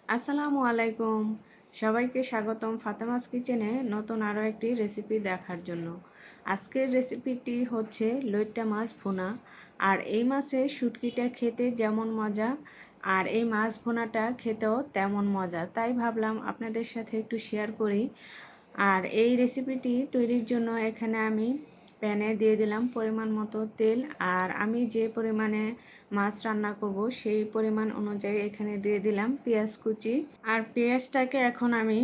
আসসালামু আলাইকুম। সবাইকে স্বাগতম ফাতেমাস কিচেনে নতুন আরও একটি রেসিপি দেখার জন্য। আজকের রেসিপিটি হচ্ছে লইট্টা মাছ ভুনা। আর এই মাছের শুটকিটা খেতে যেমন মজা, আর এই মাছ ভুনাটা খেতেও তেমন মজা। তাই ভাবলাম আপনাদের সাথে একটু শেয়ার করি। আর এই রেসিপিটি তৈরির জন্য এখানে আমি প্যানে দিয়ে দিলাম পরিমাণ মতো তেল। আর আমি যে পরিমাণে মাছ রান্না করব সেই পরিমাণ অনুযায়ী এখানে দিয়ে দিলাম পেঁয়াজ কুচি। আর পেঁয়াজটাকে এখন আমি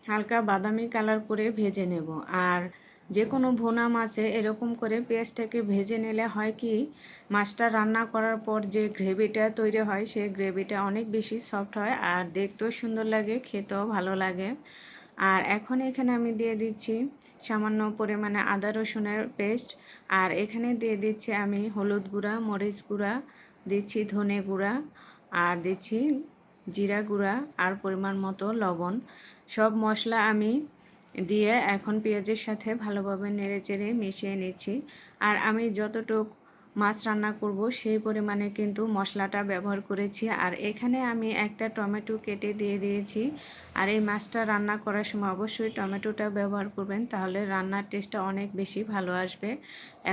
হালকা বাদামি কালার করে ভেজে নেব। আর যে কোনো ভুনা মাছে এরকম করে পেঁয়াজটাকে ভেজে নিলে হয় কি, মাছটা রান্না করার পর যে গ্রেভিটা তৈরি হয় সেই গ্রেভিটা অনেক বেশি সফট হয়, আর দেখতেও সুন্দর লাগে, খেতেও ভালো লাগে। আর এখন এখানে আমি দিয়ে দিচ্ছি সামান্য পরিমাণে আদা রসুনের পেস্ট। আর এখানে দিয়ে দিচ্ছি আমি হলুদ গুঁড়া, মরিচ গুঁড়া, দিচ্ছি ধনে গুঁড়া, আর দিচ্ছি জিরা গুঁড়া, আর পরিমাণ মতো লবণ। সব মশলা আমি দিয়ে এখন পেঁয়াজের সাথে ভালোভাবে নেড়েচেড়ে মিশিয়ে নিচ্ছি। আর আমি যতটুক মাছ রান্না করব সেই পরিমাণে কিন্তু মশলাটা ব্যবহার করেছি। আর এখানে আমি একটা টমেটো কেটে দিয়ে দিয়েছি। আর এই মাছটা রান্না করার সময় অবশ্যই টমেটোটা ব্যবহার করবেন, তাহলে রান্নার টেস্টটা অনেক বেশি ভালো আসবে।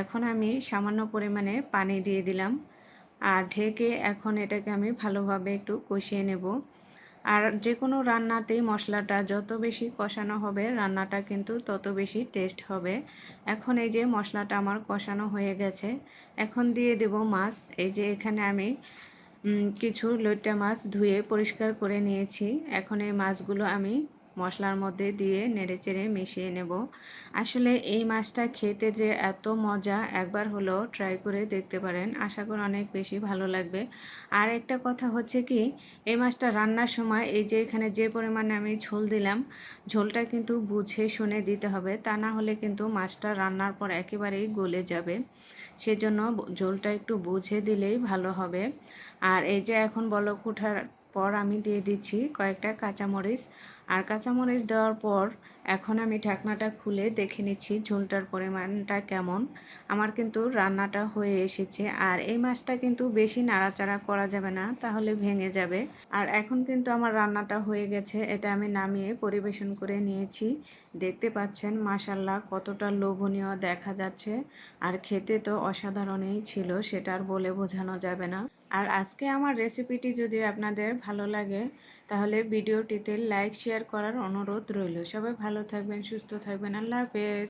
এখন আমি সামান্য পরিমাণে পানি দিয়ে দিলাম। আর ঢেকে এখন এটাকে আমি ভালোভাবে একটু কষিয়ে নেব। আর যে কোনো রান্নাতেই মশলাটা যত বেশি কষানো হবে রান্নাটা কিন্তু তত বেশি টেস্ট হবে। এখন এই যে মশলাটা আমার কষানো হয়ে গেছে, এখন দিয়ে দেব মাছ। এই যে এখানে আমি কিছু লইট্টা মাছ ধুয়ে পরিষ্কার করে নিয়েছি। এখন এই মাছগুলো আমি মশলার মধ্যে দিয়ে নেড়েচেড়ে মিশিয়ে নেব। আসলে এই মাছটা খেতে যে এত মজা, একবার হলেও ট্রাই করে দেখতে পারেন, আশা করি অনেক বেশি ভালো লাগবে। আর একটা কথা হচ্ছে কি, এই মাছটা রান্নার সময় এই যে এখানে যে পরিমাণে আমি ঝোল দিলাম, ঝোলটা কিন্তু বুঝে শুনে দিতে হবে, তা না হলে কিন্তু মাছটা রান্নার পর একেবারেই গলে যাবে। সেজন্য ঝোলটা একটু বুঝে দিলেই ভালো হবে। আর এই যে এখন বলক ওঠার পর আমি দিয়ে দিচ্ছি কয়েকটা কাঁচামরিচ। আর কাঁচামরিচ দেওয়ার পর এখন আমি ঢাকনাটা খুলে দেখে নিচ্ছি ঝোলটার পরিমাণটা কেমন। আমার কিন্তু রান্নাটা হয়ে এসেছে। আর এই মাছটা কিন্তু বেশি নাড়াচাড়া করা যাবে না, তাহলে ভেঙে যাবে। আর এখন কিন্তু আমার রান্নাটা হয়ে গেছে, এটা আমি নামিয়ে পরিবেশন করে নিয়েছি। দেখতে পাচ্ছেন মাশাল্লাহ কতটা লোভনীয় দেখা যাচ্ছে। আর খেতে তো অসাধারণই ছিল, সেটা আর বলে বোঝানো যাবে না। আর আজকে আমার রেসিপিটি যদি আপনাদের ভালো লাগে তাহলে ভিডিওটিতে লাইক শেয়ার করার অনুরোধ রইল। সবাই ভালো থাকবেন, সুস্থ থাকবেন। আল্লাহ হাফেজ।